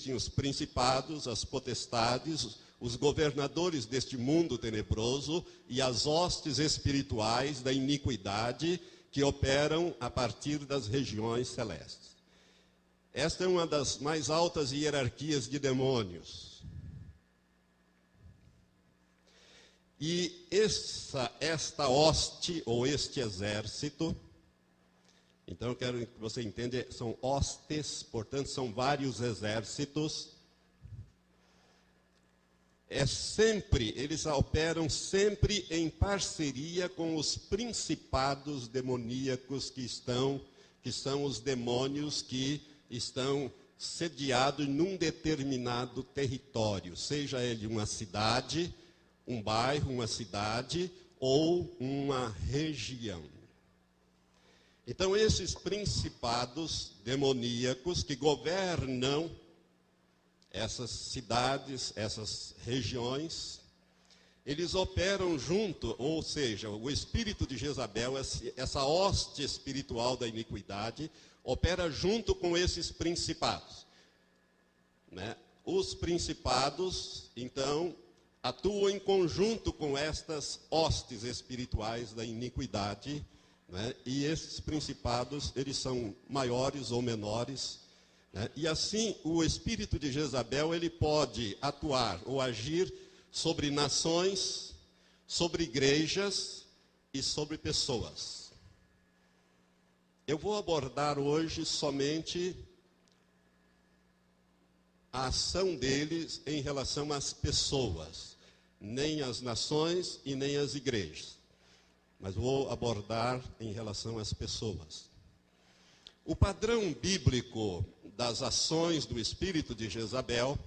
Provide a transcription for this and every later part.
os principados, as potestades, os governadores deste mundo tenebroso e as hostes espirituais da iniquidade que operam a partir das regiões celestes. Esta é uma das mais altas hierarquias de demônios. E esta hoste, ou este exército, então eu quero que você entenda, são hostes, portanto são vários exércitos. Eles operam sempre em parceria com os principados demoníacos que são os demônios que estão sediados num determinado território, seja ele uma cidade, um bairro, uma cidade ou uma região. Então, esses principados demoníacos que governam essas cidades, essas regiões, eles operam junto, ou seja, o espírito de Jezabel, essa hoste espiritual da iniquidade, opera junto com esses principados, né? Os principados, então, atuam em conjunto com estas hostes espirituais da iniquidade, né? E esses principados, eles são maiores ou menores, né? E assim, o espírito de Jezabel, ele pode atuar ou agir sobre nações, sobre igrejas e sobre pessoas. Eu vou abordar hoje somente a ação deles em relação às pessoas, nem às nações e nem às igrejas, mas vou abordar em relação às pessoas. O padrão bíblico das ações do espírito de Jezabel,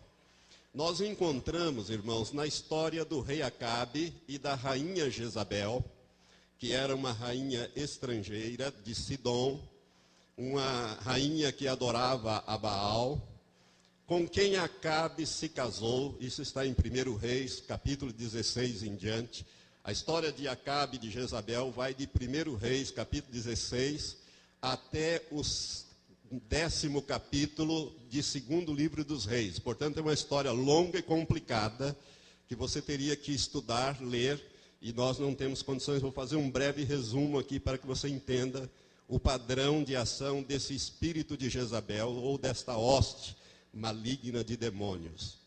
nós encontramos, irmãos, na história do rei Acabe e da rainha Jezabel, que era uma rainha estrangeira de Sidom, uma rainha que adorava a Baal, com quem Acabe se casou. Isso está em 1 Reis, capítulo 16 em diante. A história de Acabe e de Jezabel vai de 1 Reis, capítulo 16, até o 10º capítulo de 2º livro dos Reis. Portanto, é uma história longa e complicada, que você teria que estudar, ler, e nós não temos condições. Vou fazer um breve resumo aqui para que você entenda o padrão de ação desse espírito de Jezabel, ou desta hoste maligna de demônios.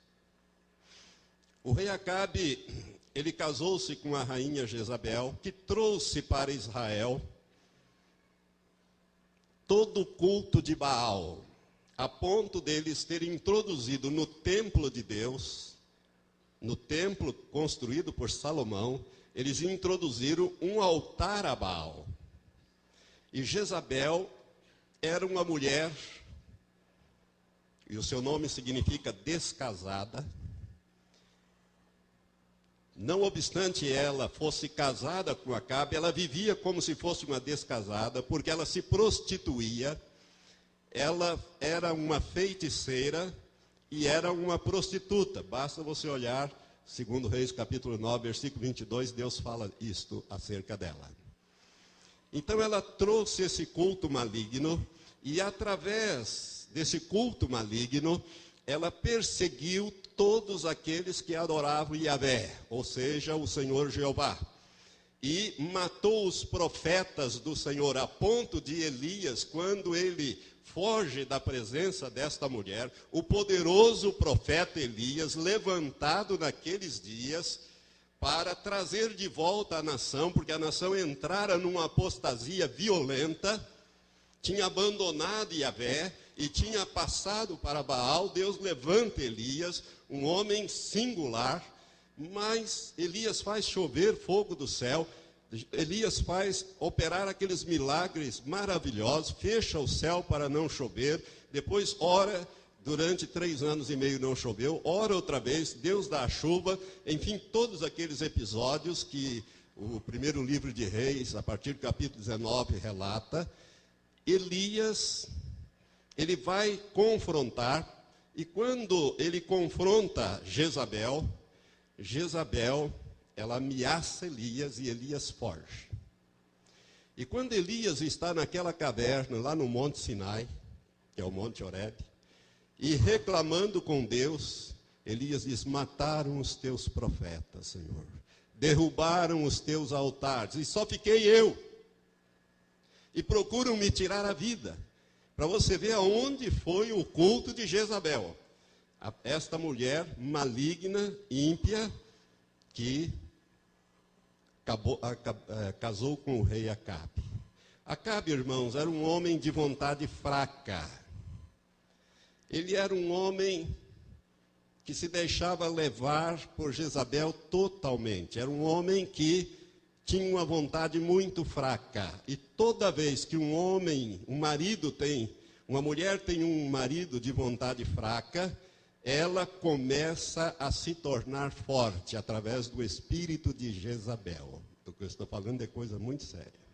O rei Acabe, ele casou-se com a rainha Jezabel, que trouxe para Israel todo o culto de Baal, a ponto deles terem introduzido no templo de Deus, no templo construído por Salomão, eles introduziram um altar a Baal. E Jezabel era uma mulher, e o seu nome significa descasada. Não obstante ela fosse casada com Acabe, ela vivia como se fosse uma descasada, porque ela se prostituía, ela era uma feiticeira e era uma prostituta. Basta você olhar, 2 Reis capítulo 9, versículo 22, Deus fala isto acerca dela. Então ela trouxe esse culto maligno, e através desse culto maligno, ela perseguiu todos aqueles que adoravam Yahvé, ou seja, o Senhor Jeová. E matou os profetas do Senhor, a ponto de Elias, quando ele foge da presença desta mulher, o poderoso profeta Elias, levantado naqueles dias, para trazer de volta a nação, porque a nação entrara numa apostasia violenta, tinha abandonado Yahvé e tinha passado para Baal. Deus levanta Elias, um homem singular, mas Elias faz chover fogo do céu, Elias faz operar aqueles milagres maravilhosos, fecha o céu para não chover, depois ora, durante 3 anos e meio não choveu, ora outra vez, Deus dá a chuva, enfim, todos aqueles episódios que o primeiro livro de Reis, a partir do capítulo 19, relata. Elias, ele vai confrontar, e quando ele confronta Jezabel, ela ameaça Elias e Elias foge. E quando Elias está naquela caverna, lá no Monte Sinai, que é o Monte Horebe, E reclamando com Deus, Elias diz: mataram os teus profetas, Senhor. Derrubaram os teus altares, e só fiquei eu. E procuram me tirar a vida. Para você ver aonde foi o culto de Jezabel. Esta mulher maligna, ímpia, que casou com o rei Acabe. Acabe, irmãos, era um homem de vontade fraca. Ele era um homem que se deixava levar por Jezabel totalmente. Era um homem que tinha uma vontade muito fraca. E toda vez que uma mulher tem um marido de vontade fraca, ela começa a se tornar forte através do espírito de Jezabel. O que eu estou falando é coisa muito séria.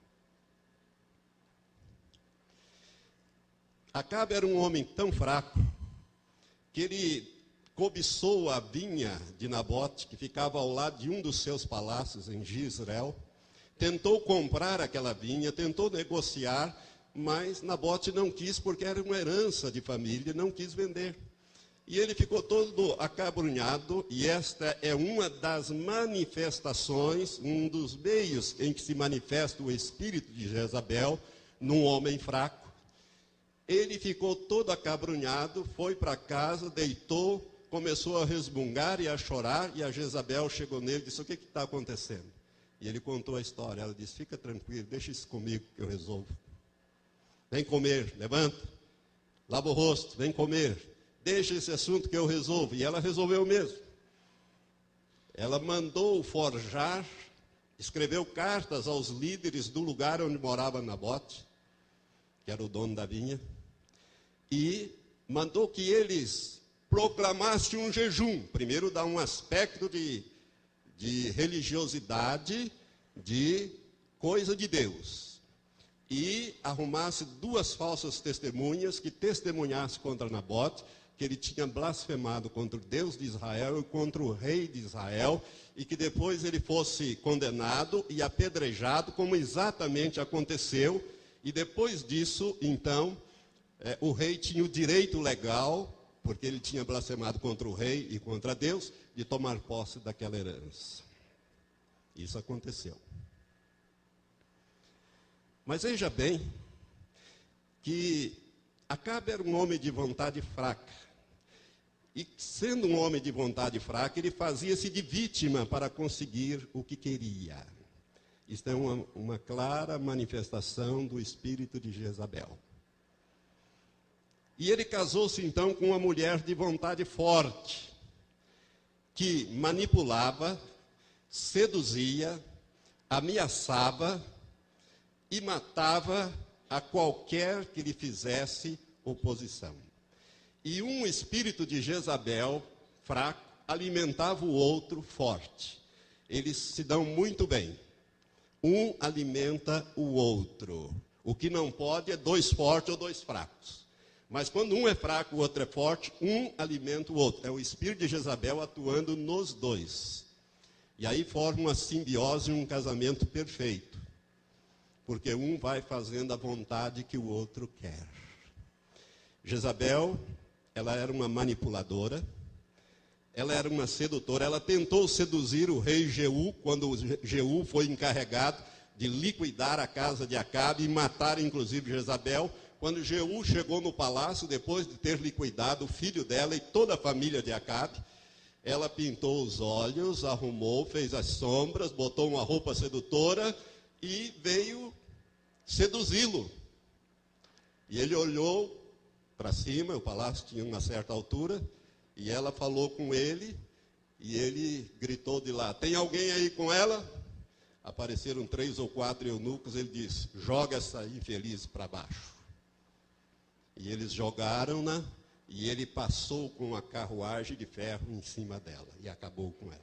Acabe era um homem tão fraco que ele cobiçou a vinha de Nabote, que ficava ao lado de um dos seus palácios em Jezreel, tentou comprar aquela vinha, tentou negociar, mas Nabote não quis, porque era uma herança de família, não quis vender. E ele ficou todo acabrunhado, e esta é uma das manifestações, um dos meios em que se manifesta o espírito de Jezabel num homem fraco. Ele ficou todo acabrunhado, foi para casa, deitou, começou a resmungar e a chorar, e a Jezabel chegou nele e disse: o que está acontecendo? E ele contou a história. Ela disse: fica tranquilo, deixa isso comigo que eu resolvo. Vem comer, levanta, lava o rosto, vem comer, deixa esse assunto que eu resolvo. E ela resolveu mesmo. Ela mandou forjar, escreveu cartas aos líderes do lugar onde morava Nabote, que era o dono da vinha, e mandou que eles proclamassem um jejum. Primeiro dá um aspecto de religiosidade, de coisa de Deus. E arrumasse 2 falsas testemunhas que testemunhassem contra Nabote, que ele tinha blasfemado contra o Deus de Israel e contra o rei de Israel, e que depois ele fosse condenado e apedrejado, como exatamente aconteceu. E depois disso, então, o rei tinha o direito legal, porque ele tinha blasfemado contra o rei e contra Deus, de tomar posse daquela herança. Isso aconteceu. Mas veja bem que Acabe era um homem de vontade fraca. E sendo um homem de vontade fraca, ele fazia-se de vítima para conseguir o que queria. Isto é uma clara manifestação do espírito de Jezabel. E ele casou-se então com uma mulher de vontade forte, que manipulava, seduzia, ameaçava e matava a qualquer que lhe fizesse oposição. E um espírito de Jezabel, fraco, alimentava o outro forte. Eles se dão muito bem. Um alimenta o outro. O que não pode é 2 fortes ou 2 fracos. Mas quando um é fraco, o outro é forte, um alimenta o outro. É o espírito de Jezabel atuando nos dois. E aí forma uma simbiose, um casamento perfeito. Porque um vai fazendo a vontade que o outro quer. Jezabel, ela era uma manipuladora, ela era uma sedutora, ela tentou seduzir o rei Jeú, quando Jeú foi encarregado de liquidar a casa de Acabe e matar inclusive Jezabel. Quando Jeú chegou no palácio, depois de ter liquidado o filho dela e toda a família de Acabe, ela pintou os olhos, arrumou, fez as sombras, botou uma roupa sedutora e veio seduzi-lo. E ele olhou para cima, o palácio tinha uma certa altura, e ela falou com ele, e ele gritou de lá: tem alguém aí com ela? Apareceram 3 ou 4 eunucos, ele disse: joga essa infeliz para baixo. E eles jogaram-na, e ele passou com uma carruagem de ferro em cima dela, e acabou com ela.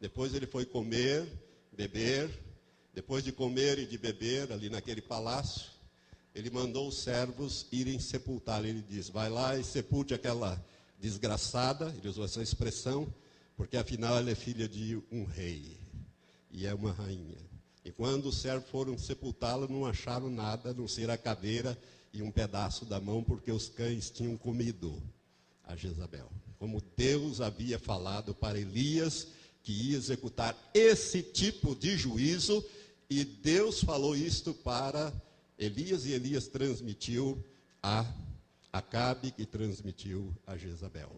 Depois ele foi comer, beber. Depois de comer e de beber ali naquele palácio, ele mandou os servos irem sepultá-la. Ele diz: vai lá e sepulte aquela desgraçada, ele usou essa expressão, porque afinal ela é filha de um rei, e é uma rainha. E quando os servos foram sepultá-la, não acharam nada, a não ser a caveira e um pedaço da mão, porque os cães tinham comido a Jezabel. Como Deus havia falado para Elias que ia executar esse tipo de juízo, e Deus falou isto para Elias, e Elias transmitiu a Acabe, que transmitiu a Jezabel.